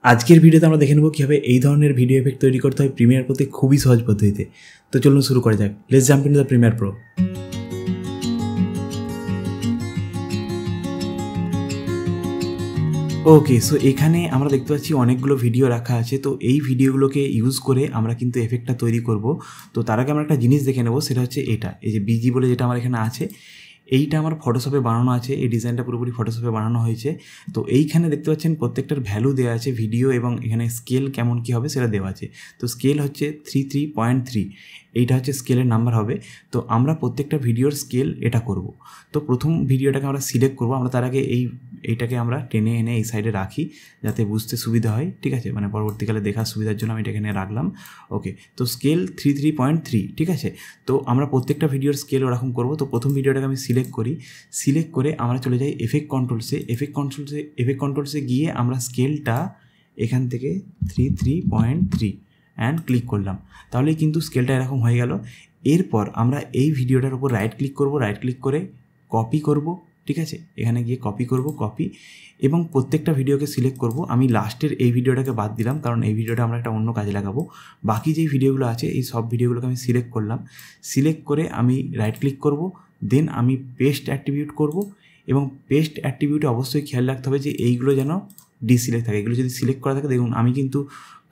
আজকের ভিডিওতে আমরা দেখে নেব কীভাবে এই ধরনের ভিডিও এফেক্ট তৈরি করতে হয় প্রিমিয়ার প্রোতে খুবই সহজ পদ্ধতিতে। তো চলুন শুরু করা যাক। Let's jump into the Premiere Pro. Okay, so এখানে আমরা দেখতে পাচ্ছি অনেকগুলো ভিডিও রাখা আছে। তো এই ভিডিওগুলোকে ইউজ করে আমরা কিন্তু এফেক্টটা তৈরি করব। তো তার আগে আমরা একটা জিনিস দেখে নেব, সেটা হচ্ছে এটা, এই যে বিজি বলে যেটা আমার এখানে আছে, এইটা আমার ফটোশপে বানানো আছে। এই ডিজাইনটা পুরোপুরি ফটোশপে বানানো হয়েছে। তো এইখানে দেখতে পাচ্ছেন প্রত্যেকটার ভ্যালু দেওয়া আছে ভিডিও, এবং এখানে স্কেল কেমন কী হবে সেটা দেওয়া আছে। তো স্কেল হচ্ছে 3.3, এইটা হচ্ছে স্কেলের নাম্বার হবে। তো আমরা প্রত্যেকটা ভিডিওর স্কেল এটা করব। তো প্রথম ভিডিওটাকে আমরা সিলেক্ট করব। আমরা তার আগে এইটাকে আমরা টেনে এনে এই সাইডে রাখি যাতে বুঝতে সুবিধা হয়, ঠিক আছে, মানে পরবর্তীকালে দেখার সুবিধার জন্য আমি এটা এখানে রাখলাম। ওকে, তো স্কেল 3.3, ঠিক আছে। তো আমরা প্রত্যেকটা ভিডিওর স্কেল ওরকম করবো। তো প্রথম ভিডিওটাকে আমি সিলেক্ট করি, সিলেক্ট করে আমরা চলে যাই এফেক্ট কন্ট্রোলসে গিয়ে আমরা স্কেলটা এখান থেকে 3.3 অ্যান্ড ক্লিক করলাম। তাহলেই কিন্তু স্কেলটা এরকম হয়ে গেল। এরপর আমরা এই ভিডিওটার উপর রাইট ক্লিক করব, রাইট ক্লিক করে কপি করব, ঠিক আছে, এখানে গিয়ে কপি করব, কপি, এবং প্রত্যেকটা ভিডিওকে সিলেক্ট করব। আমি লাস্টের এই ভিডিওটাকে বাদ দিলাম, কারণ এই ভিডিওটা আমরা একটা অন্য কাজে লাগাবো। বাকি যেই ভিডিওগুলো আছে এই সব ভিডিওগুলোকে আমি সিলেক্ট করলাম। সিলেক্ট করে আমি রাইট ক্লিক করব, দেন আমি পেস্ট অ্যাট্রিবিউট করব, এবং পেস্ট অ্যাট্রিবিউটে অবশ্যই খেয়াল রাখতে হবে যে এইগুলো যেন ডিসিলেক্ট থাকে। এগুলো যদি সিলেক্ট করা থাকে, দেখুন আমি কিন্তু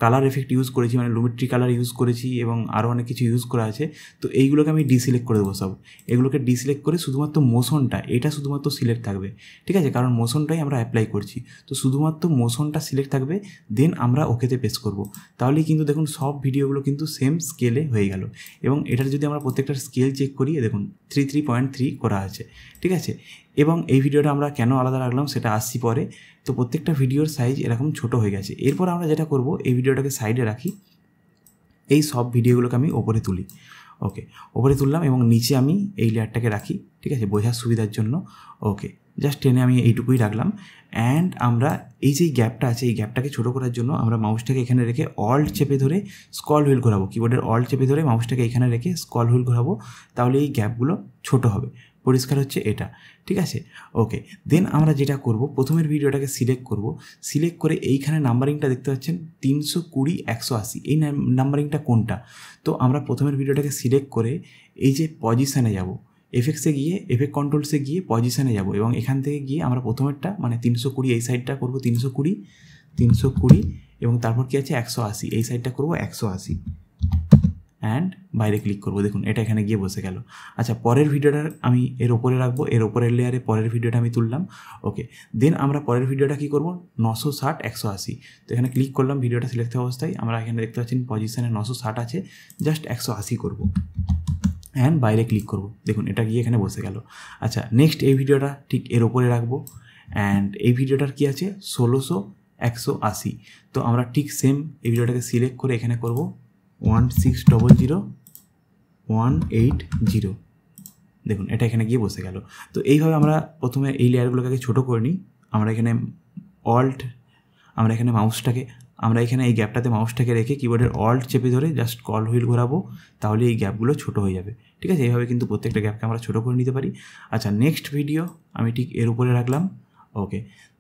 কালার এফেক্ট ইউজ করেছি, মানে লুমিট্রি কালার ইউজ করেছি, এবং আরও অনেক কিছু ইউজ করা আছে। তো এইগুলোকে আমি ডিসিলেক্ট করে দেবো সব। এগুলোকে ডিসিলেক্ট করে শুধুমাত্র মোশনটা, এটা শুধুমাত্র সিলেক্ট থাকবে, ঠিক আছে, কারণ মোশনটাই আমরা অ্যাপ্লাই করছি। তো শুধুমাত্র মোশনটা সিলেক্ট থাকবে, দেন আমরা ওকেতে পেস্ট করব। তাহলেই কিন্তু দেখুন সব ভিডিওগুলো কিন্তু সেম স্কেলে হয়ে গেল। এবং এটার যদি আমরা প্রত্যেকটার স্কেল চেক করি, দেখুন 3.3 করা আছে, ঠিক আছে। এবং এই ভিডিওটা আমরা কেন আলাদা রাখলাম সেটা আসছি পরে। তো প্রত্যেকটা ভিডিওর সাইজ এরকম ছোট হয়ে গেছে। এরপর আমরা যেটা করব, এই ভিডিওটাকে সাইডে রাখি, এই সব ভিডিওগুলোকে আমি ওপরে তুলি। ওকে, ওপরে তুললাম এবং নিচে আমি এই লেয়ারটাকে রাখি, ঠিক আছে, বোঝার সুবিধার জন্য। ওকে, জাস্ট টেনে আমি এইটুকুই রাখলাম। অ্যান্ড আমরা এই যে গ্যাপটা আছে, এই গ্যাপটাকে ছোটো করার জন্য আমরা মাউসটাকে এখানে রেখে অল্ট চেপে ধরে স্ক্রল হুইল ঘোরাবো। কিবোর্ডের অল্ট চেপে ধরে মাউসটাকে এখানে রেখে স্ক্রল হুইল ঘোরাবো, তাহলে এই গ্যাপগুলো ছোটো হবে। পরিষ্কার হচ্ছে এটা, ঠিক আছে। ওকে, দেন আমরা যেটা করব, প্রথমের ভিডিওটাকে সিলেক্ট করব। সিলেক্ট করে এইখানে নাম্বারিংটা দেখতে পাচ্ছেন 320, 180, এই নাম্বারিংটা কোনটা? তো আমরা প্রথমের ভিডিওটাকে সিলেক্ট করে এই যে পজিশানে যাব, এফেক্টসে গিয়ে এফেক্ট কন্ট্রোলসে গিয়ে পজিশানে যাব, এবং এখান থেকে গিয়ে আমরা প্রথমেরটা মানে 320, এই সাইডটা করব 320, এবং তারপর কি আছে 180, এই সাইডটা করব 180, অ্যান্ড বাইরে ক্লিক করব। দেখুন এটা এখানে গিয়ে বসে গেল। আচ্ছা, পরের ভিডিওটা আমি এর ওপরে রাখবো, এর ওপরের লেয়ারে পরের ভিডিওটা আমি তুললাম। ওকে, দেন আমরা পরের ভিডিওটা কী করবো, 960, 180। তো এখানে ক্লিক করলাম ভিডিওটা সিলেক্ট অবস্থায়, আমরা এখানে দেখতে পাচ্ছেন পজিশানে 960 আছে, জাস্ট 180 করব, অ্যান্ড বাইরে ক্লিক করব। দেখুন এটা গিয়ে এখানে বসে গেল। আচ্ছা, নেক্সট এই ভিডিওটা ঠিক এর ওপরে রাখবো, অ্যান্ড এই ভিডিওটার কি আছে 1600, 180। তো আমরা ঠিক সেম এই ভিডিওটাকে সিলেক্ট করে এখানে করব 1600, 180। দেখুন এটা এখানে গিয়ে বসে গেল। তো এইভাবে আমরা প্রথমে এই লেয়ারগুলোকে আগে ছোটো করে নিই। আমরা এখানে আমরা এখানে মাউসটাকে, আমরা এখানে এই গ্যাপটাতে মাউসটাকে রেখে কিবোর্ডের অল্ট চেপে ধরে জাস্ট স্ক্রল হুইল ঘোরাবো, তাহলে এই গ্যাপগুলো ছোটো হয়ে যাবে, ঠিক আছে। এইভাবে কিন্তু প্রত্যেকটা গ্যাপকে আমরা ছোটো করে নিতে পারি। আচ্ছা, নেক্সট ভিডিও আমি ঠিক এর উপরে রাখলাম। ওকে,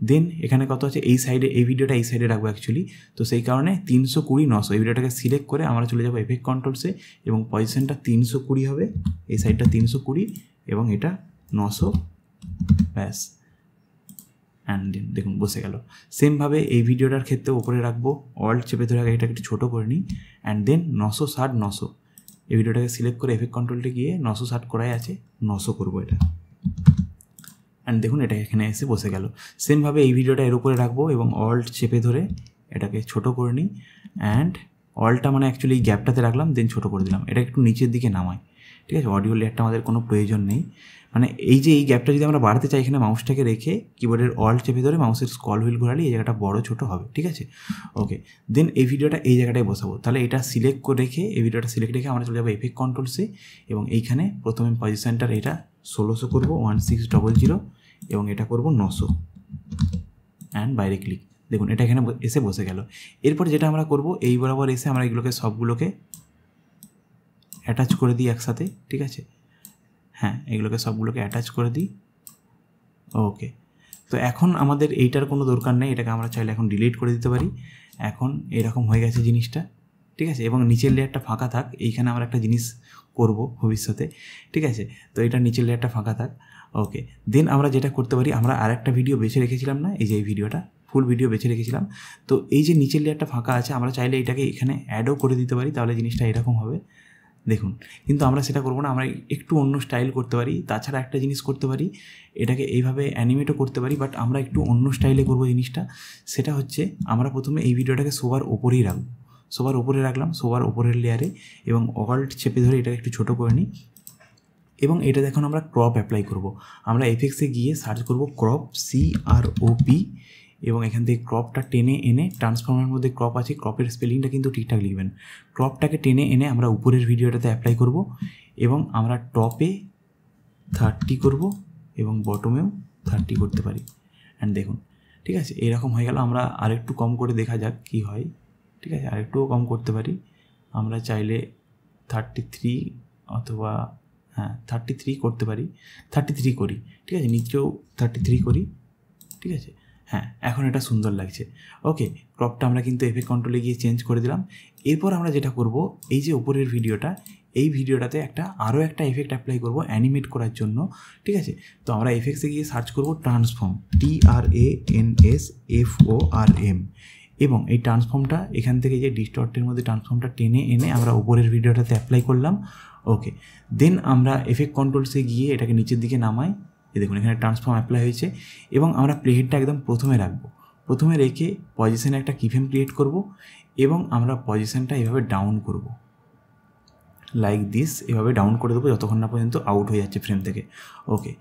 দেন এখানে কত আছে, এই সাইডে, এই ভিডিওটা এই সাইডে রাখবো অ্যাকচুয়ালি। তো সেই কারণে 320, 900 এই ভিডিওটাকে সিলেক্ট করে আমরা চলে যাবো এফেক্ট কন্ট্রোলসে, এবং পজিশনটা 320 হবে, এই সাইডটা 320 এবং এটা 900, ব্যাস, অ্যান্ড দেন দেখুন বসে গেল। সেমভাবে এই ভিডিওটার ক্ষেত্রে ওপরে রাখবো, অল্ট চেপে ধরে আগে এটাকে একটু ছোটো করে নিই, অ্যান্ড দেন 960, 900 এই ভিডিওটাকে সিলেক্ট করে এফেক্ট কন্ট্রোলটা গিয়ে 960 করাই আছে, 900 করবো এটা, অ্যান্ড দেখুন এটা এখানে এসে বসে গেল। সেমভাবে এই ভিডিওটা এর উপরে রাখবো এবং অল্ট চেপে ধরে এটাকে ছোটো করে নিই, অ্যান্ড অলটা মানে অ্যাকচুয়ালি এই গ্যাপটাতে রাখলাম, দেন ছোটো করে দিলাম, এটা একটু নিচের দিকে নামাই, ঠিক আছে। অডিও লেয়ারটা আমাদের কোনো প্রয়োজন নেই, মানে এই যে এই গ্যাপটা যদি আমরা বাড়াতে চাই, এখানে মাউসটাকে রেখে কিবোর্ডের অল্ট চেপে ধরে মাউসের স্ক্রল হুইল ঘোরালে এই জায়গাটা বড় ছোটো হবে, ঠিক আছে। ওকে, দেন এই ভিডিওটা এই জায়গাটায় বসাবো। তাহলে এটা সিলেক্ট করে রেখে, এই ভিডিওটা সিলেক্ট রেখে আমরা চলে যাবো এফেক্ট কন্ট্রোলসে, এবং এইখানে প্রথমে পজিশনটার এটা 1600 করবো, 1600, এবং এটা করব 900, অ্যান্ড বাইরে ক্লিক। দেখুন এটা এখানে এসে বসে গেল। এরপর যেটা আমরা করব, এই বরাবর এসে আমরা এগুলোকে সবগুলোকে অ্যাটাচ করে দিই একসাথে, ঠিক আছে। হ্যাঁ, এগুলোকে সবগুলোকে অ্যাটাচ করে দিই। ওকে, তো এখন আমাদের এইটার কোনো দরকার নেই, এটাকে আমরা চাইলে এখন ডিলিট করে দিতে পারি। এখন এরকম হয়ে গেছে জিনিসটা, ঠিক আছে। এবং নিচের লেয়ারটা ফাঁকা থাক, এইখানে আমরা একটা জিনিস করব ভবিষ্যতে, ঠিক আছে। তো এটা নিচের লেয়ারটা ফাঁকা থাক, ওকে। দেন আমরা যেটা করতে পারি, আমরা আরেকটা ভিডিও বেছে রেখেছিলাম না, এই যে এই ভিডিওটা ফুল ভিডিও বেছে রেখেছিলাম। তো এই যে নিচের লেয়ারটা ফাঁকা আছে, আমরা চাইলে এটাকে এখানে অ্যাডও করে দিতে পারি, তাহলে জিনিসটা এরকম হবে দেখুন। কিন্তু আমরা সেটা করবো না, আমরা একটু অন্য স্টাইল করতে পারি। তাছাড়া একটা জিনিস করতে পারি, এটাকে এইভাবে অ্যানিমেটও করতে পারি, বাট আমরা একটু অন্য স্টাইলে করবো জিনিসটা। সেটা হচ্ছে আমরা প্রথমে এই ভিডিওটাকে সবার ওপরেই রাখবো, সবার ওপরে রাখলাম, সবার ওপরের লেয়ারে, এবং অল্ট চেপে ধরে এটাকে একটু ছোটো করে নিই। এবং এটা দেখুন আমরা ক্রপ অ্যাপ্লাই করব। আমরা এফেক্টসে গিয়ে সার্চ করব ক্রপ, CROP, এবং এখান থেকে ক্রপটা টেনে এনে, ট্রান্সফর্মের মধ্যে ক্রপ আছে, ক্রপের স্পেলিংটা কিন্তু ঠিকঠাক লিখবেন। ক্রপটাকে টেনে এনে আমরা উপরের ভিডিওটাতে অ্যাপ্লাই করব, এবং আমরা টপে 30 করব এবং বটমেও 30 করতে পারি। অ্যান্ড দেখুন, ঠিক আছে, এরকম হয়ে গেল। আমরা আরেকটু কম করে দেখা যাক কি হয়, ঠিক আছে, আরেকটুও কম করতে পারি। আমরা চাইলে 33 অথবা 33 করতে পারি, 33 করি, ঠিক আছে, নিচেও 33 করি, ঠিক আছে। হ্যাঁ, এখন এটা সুন্দর লাগছে, ওকে। ক্রপটা আমরা কিন্তু এফেক্ট কন্ট্রোলে গিয়ে চেঞ্জ করে দিলাম। এরপর আমরা যেটা করব, এই যে উপরের ভিডিওটা, এই ভিডিওটাতে আরও একটা এফেক্ট অ্যাপ্লাই করব অ্যানিমেট করার জন্য, ঠিক আছে। তো আমরা এফেক্টসে গিয়ে সার্চ করব ট্রান্সফর্ম, TRANSFORM, এবং এই ট্রান্সফর্মটা এখান থেকে যে ডিস্টর্টের মধ্যে ট্রান্সফর্মটা টেনে এনে আমরা উপরের ভিডিওটাতে অ্যাপ্লাই করলাম, ওকে। দেন আমরা এফেক্ট কন্ট্রোলসে গিয়ে এটাকে নিচের দিকে নামাই, দেখুন এখানে ট্রান্সফর্ম অ্যাপ্লাই হয়েছে। এবং আমরা প্লেহেডটা একদম প্রথমে রাখবো, প্রথমে রেখে পজিশনে একটা কিফ্রেম ক্রিয়েট করব, এবং আমরা পজিশনটা এভাবে ডাউন করব, লাইক দিস, এভাবে ডাউন করে দেবো যতক্ষণ না পর্যন্ত আউট হয়ে যাচ্ছে ফ্রেম থেকে, ওকে।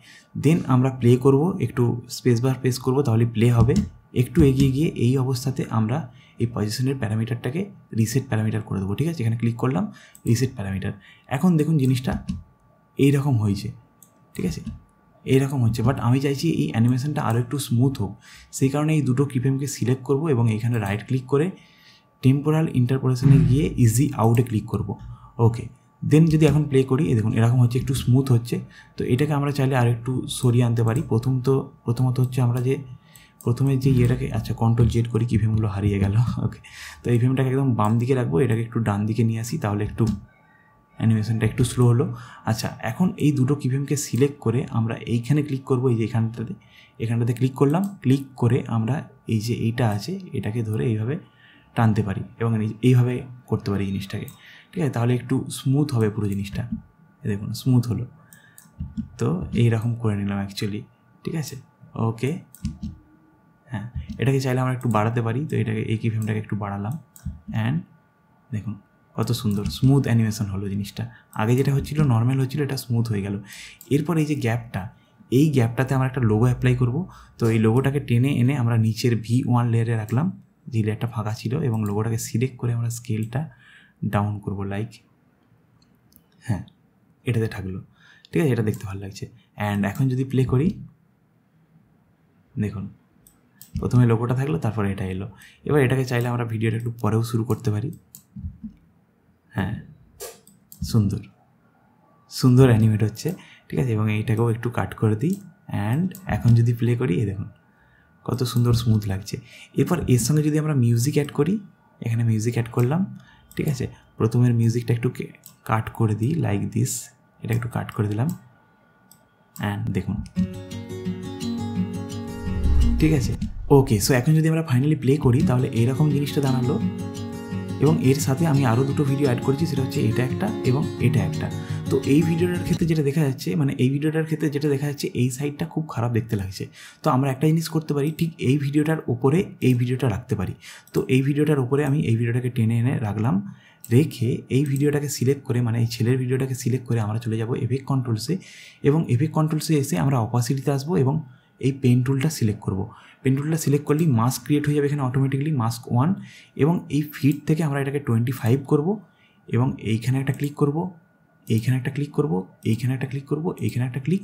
দেন আমরা প্লে করব, একটু স্পেস বার প্রেস করবো, তাহলে প্লে হবে। একটু এগিয়ে গিয়ে এই অবস্থাতে আমরা এই পজিশনের প্যারামিটারটাকে রিসেট প্যারামিটার করে দেবো, ঠিক আছে। এখানে ক্লিক করলাম, রিসেট প্যারামিটার। এখন দেখুন জিনিসটা এইরকম হয়েছে, ঠিক আছে, এইরকম হচ্ছে। বাট আমি চাইছি এই অ্যানিমেশনটা আরও একটু স্মুথ হোক, সেই কারণে এই দুটো কিফ্রেমকে সিলেক্ট করব এবং এখানে রাইট ক্লিক করে টেম্পোরাল ইন্টারপোলেশনে গিয়ে ইজি আউটে ক্লিক করব, ওকে। দেন যদি এখন প্লে করি, দেখুন এরকম হচ্ছে, একটু স্মুথ হচ্ছে। তো এটাকে আমরা চাইলে আর একটু সরিয়ে আনতে পারি। প্রথমত হচ্ছে আমরা যে প্রথমে যে ইয়েটাকে, আচ্ছা Ctrl Z করি, কি ফ্রেমগুলো হারিয়ে গেল, ওকে। তো এই ফ্রেমটাকে একদম বাম দিকে রাখবো, এটাকে একটু ডান দিকে নিয়ে আসি, তাহলে একটু অ্যানিমেশনটা একটু স্লো হলো। আচ্ছা, এখন এই দুটো কিফ্রেমকে সিলেক্ট করে আমরা এইখানে ক্লিক করবো, এই যে এখানটাতে ক্লিক করলাম। ক্লিক করে আমরা এই যে এইটা আছে, এটাকে ধরে এইভাবে টানতে পারি এবং এইভাবে করতে পারি জিনিসটাকে, ঠিক আছে। তাহলে একটু স্মুথ হবে পুরো জিনিসটা, দেখুন স্মুথ হলো। তো এইরকম করে নিলাম অ্যাকচুয়ালি, ঠিক আছে, ওকে। হ্যাঁ, এটাকে চাইলে আমরা একটু বাড়াতে পারি। তো এটাকে, এই কিফ্রেমটাকে একটু বাড়ালাম, অ্যান্ড দেখুন কত সুন্দর স্মুথ অ্যানিমেশন হলো জিনিসটা। আগে যেটা হচ্ছিলো নর্মাল হচ্ছিলো, এটা স্মুথ হয়ে গেল। এরপর এই যে গ্যাপটা, এই গ্যাপটাতে আমরা একটা লোগো অ্যাপ্লাই করব। তো এই লোগোটাকে টেনে এনে আমরা নিচের V1 লেয়ারে রাখলাম, যে লেয়ারটা ফাঁকা ছিল, এবং লোগোটাকে সিলেক্ট করে আমরা স্কেলটা ডাউন করব, লাইক, হ্যাঁ, এটাতে থাকলো, ঠিক আছে। এটা দেখতে ভালো লাগছে। অ্যান্ড এখন যদি প্লে করি, দেখুন প্রথমে লোগোটা থাকলো, তারপরে এটা এলো। এবার এটাকে চাইলে আমরা ভিডিওটা একটু পরেও শুরু করতে পারি। হ্যাঁ, সুন্দর সুন্দর অ্যানিমেট হচ্ছে, ঠিক আছে। এবং এইটাকেও একটু কাট করে দিই। অ্যান্ড এখন যদি প্লে করি, দেখুন কত সুন্দর স্মুথ লাগছে। এরপর এর সঙ্গে যদি আমরা মিউজিক অ্যাড করি, এখানে মিউজিক অ্যাড করলাম, ঠিক আছে। প্রথমের মিউজিকটা একটু কাট করে দিই, লাইক দিস, এটা একটু কাট করে দিলাম। অ্যান্ড দেখুন, ঠিক আছে, ওকে। সো এখন যদি আমরা ফাইনালি প্লে করি, তাহলে এইরকম জিনিসটা দাঁড়ালো। এবং এর সাথে আমি আরও দুটো ভিডিও অ্যাড করেছি, সেটা হচ্ছে এটা একটা এবং এটা একটা। তো এই ভিডিওটার ক্ষেত্রে যেটা দেখা যাচ্ছে, এই সাইডটা খুব খারাপ দেখতে লাগছে। তো আমরা একটা জিনিস করতে পারি, ঠিক এই ভিডিওটার ওপরে এই ভিডিওটা রাখতে পারি। তো এই ভিডিওটার ওপরে আমি এই ভিডিওটাকে টেনে এনে রাখলাম, রেখে এই ভিডিওটাকে সিলেক্ট করে, মানে এই ছেলের ভিডিওটাকে সিলেক্ট করে আমরা চলে যাব এফেক্ট কন্ট্রোলসে, এবং এফেক্ট কন্ট্রোলসে এসে আমরা অপাসিটিতে আসবো এবং এই পেন টুলটা সিলেক্ট করব। পেন টুলটা সিলেক্ট করলেই মাস্ক ক্রিয়েট হয়ে যাবে এখানে অটোমেটিকলি, মাস্ক 1। এবং এই ফিট থেকে আমরা এটাকে 25 করব, এবং এইখানে একটা ক্লিক করব, এইখানে একটা ক্লিক করব, এইখানে একটা ক্লিক করব, এইখানে একটা ক্লিক,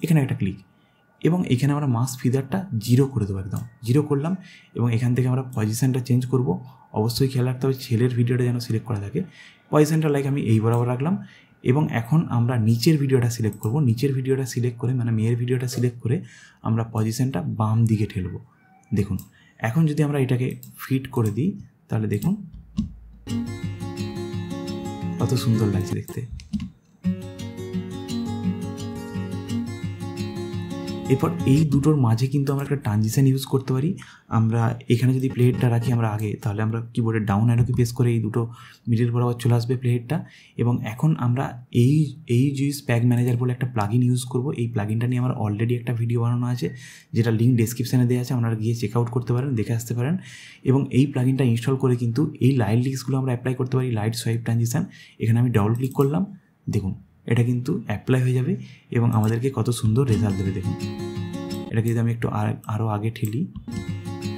এখানে একটা ক্লিক, এবং এখানে আমরা মাস্ক ফিদারটা 0 করে দেবো, একদম 0 করলাম। এবং এখান থেকে আমরা পজিশানটা চেঞ্জ করব। অবশ্যই খেয়াল রাখতে হবে ছেলের ভিডিওটা যেন সিলেক্ট করা থাকে। পজিশানটা লাইক আমি এই বরাবর রাখলাম, এবং এখন আমরা নিচের ভিডিওটা সিলেক্ট করব। নিচের ভিডিওটা সিলেক্ট করে মানে মেয়ের ভিডিওটা সিলেক্ট করে আমরা পজিশনটা বাম দিকে ঠেলব। দেখুন এখন যদি আমরা এটাকে ফিট করে দিই তাহলে দেখুন কত সুন্দর লাগছে দেখতে। এরপর এই দুটোর মাঝে কিন্তু আমরা একটা ট্রানজিশন ইউজ করতে পারি। আমরা এখানে যদি প্লেটটা রাখি আমরা আগে, তাহলে আমরা কিবোর্ডের ডাউন অ্যারো কি প্রেস করে এই দুটো মিডল বরাবর চলে আসবে প্লেটটা। এবং এখন আমরা এই জিউস প্যাক ম্যানেজার বলে একটা প্লাগইন ইউজ করব। এই প্লাগইনটা নিয়ে আমার অলরেডি একটা ভিডিও বানানো আছে, যেটা লিঙ্ক ডেসক্রিপশানে দেওয়া আছে, আপনারা গিয়ে চেক আউট করতে পারেন, দেখে আসতে পারেন। এবং এই প্লাগইনটা ইনস্টল করে কিন্তু এই লাইট লিঙ্কসগুলো আমরা অ্যাপ্লাই করতে পারি। লাইট সোয়াইপ ট্রানজিশন, এখানে আমি ডবল ক্লিক করলাম, দেখুন এটা কিন্তু অ্যাপ্লাই হয়ে যাবে এবং আমাদেরকে কত সুন্দর রেজাল্ট দেবে। দেখুন এটাকে যদি আমি একটু আরও আগে ঠেলি,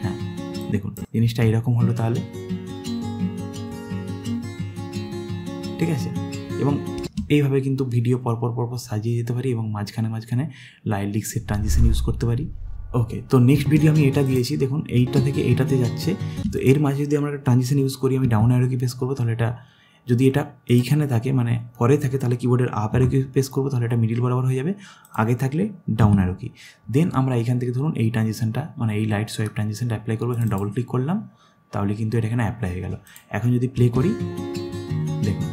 হ্যাঁ দেখুন জিনিসটা এরকম হলো তাহলে, ঠিক আছে। এবং এইভাবে কিন্তু ভিডিও পরপর সাজিয়ে যেতে পারি এবং মাঝখানে লাইট লিঙ্কসের ট্রানজিশন ইউজ করতে পারি। ওকে, তো নেক্সট ভিডিও আমি এটা দিয়েছি, দেখুন এইটা থেকে এইটাতে যাচ্ছে। তো এর মাঝে যদি আমরা একটা ট্রানজিশন ইউজ করি, আমি ডাউন অ্যারো কি প্রেস করবো, তাহলে এটা যদি এটা এইখানে থাকে মানে পরে থাকে তাহলে কিবোর্ডের আপ অ্যারো কি প্রেস করবো, তাহলে এটা মিডিল বরাবর হয়ে যাবে। আগে থাকলে ডাউন অ্যারো কি। দেন আমরা এইখান থেকে ধরুন এই ট্রানজিশনটা মানে এই লাইট সোয়াইপ ট্রানজিশনটা অ্যাপ্লাই করবো। এখানে ডবল ক্লিক করলাম, তাহলে কিন্তু এটা এখানে অ্যাপ্লাই হয়ে গেল। এখন যদি প্লে করি দেখুন,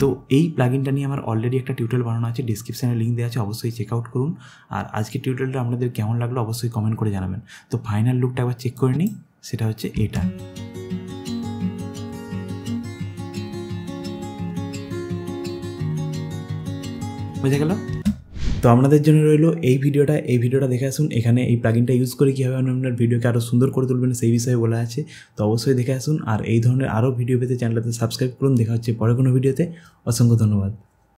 তো এই প্লাগইনটা নিয়ে আমার অলরেডি একটা টিউটোরিয়াল বানানো আছে, ডিসক্রিপশানে লিঙ্ক দেওয়া আছে, অবশ্যই চেক আউট করুন। আর আজকের টিউটোরিয়ালটা আপনাদের কেমন লাগলো অবশ্যই কমেন্ট করে জানাবেন। তো ফাইনাল লুকটা একবার চেক করে নিই, সেটা হচ্ছে এটা। বোঝা গেল? তো আপনাদের জন্য রইলো এই ভিডিওটা দেখে আসুন। এখানে এই প্লাগইনটা ইউজ করে কীভাবে আপনার ভিডিওকে আরও সুন্দর করে তুলবেন সেই বিষয়ে বলা আছে, তো অবশ্যই দেখে আসুন। আর এই ধরনের আরও ভিডিও পেতে চ্যানেলটাতে সাবস্ক্রাইব করুন। দেখা হচ্ছে পরে কোনো ভিডিওতে। অসংখ্য ধন্যবাদ।